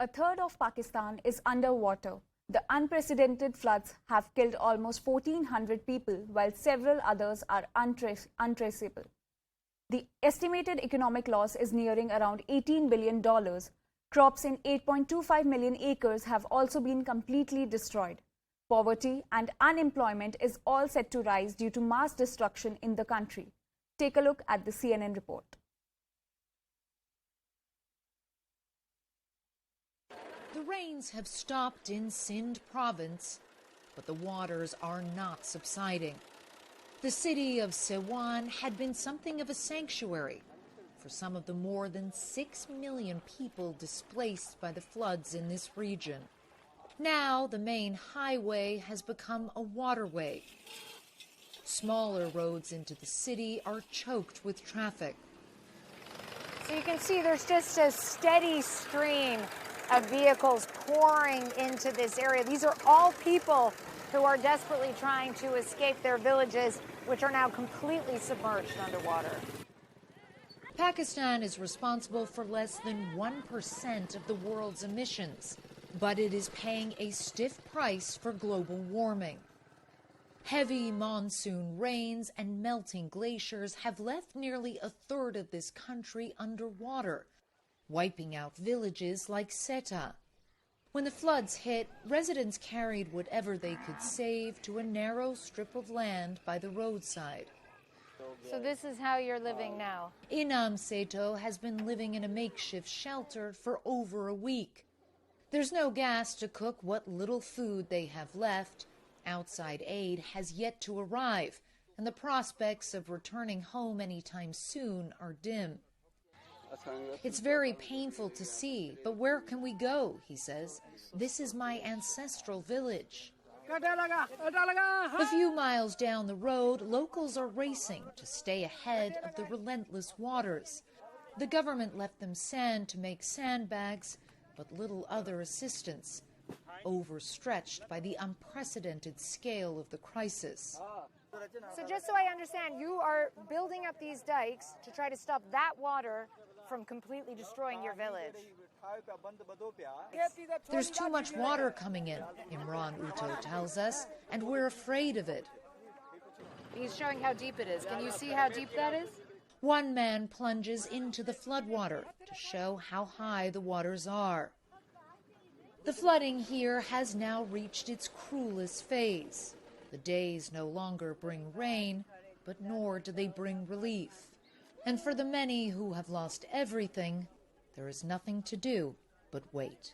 A third of Pakistan is underwater. The unprecedented floods have killed almost 1,400 people, while several others are untraceable. The estimated economic loss is nearing around $18 billion. Crops in 8.25 million acres have also been completely destroyed. Poverty and unemployment is all set to rise due to mass destruction in the country. Take a look at the CNN report. The rains have stopped in Sindh province, but the waters are not subsiding. The city of Siwan had been something of a sanctuary for some of the more than 6 million people displaced by the floods in this region. Now the main highway has become a waterway. Smaller roads into the city are choked with traffic. So you can see there's just a steady stream of vehicles pouring into this area. These are all people who are desperately trying to escape their villages, which are now completely submerged underwater. Pakistan is responsible for less than 1% of the world's emissions, but it is paying a stiff price for global warming. Heavy monsoon rains and melting glaciers have left nearly a third of this country underwater, wiping out villages like Seta. When the floods hit, residents carried whatever they could save to a narrow strip of land by the roadside. So this is how you're living now? Inam Seto has been living in a makeshift shelter for over a week. There's no gas to cook what little food they have left. Outside aid has yet to arrive, and the prospects of returning home anytime soon are dim. It's very painful to see, but where can we go, he says. This is my ancestral village. A few miles down the road, locals are racing to stay ahead of the relentless waters. The government left them sand to make sandbags, but little other assistance, overstretched by the unprecedented scale of the crisis. So just so I understand, you are building up these dikes to try to stop that water from completely destroying your village. There's too much water coming in, Imran Uto tells us, and we're afraid of it. He's showing how deep it is. Can you see how deep that is? One man plunges into the floodwater to show how high the waters are. The flooding here has now reached its cruelest phase. The days no longer bring rain, but nor do they bring relief. And for the many who have lost everything, there is nothing to do but wait.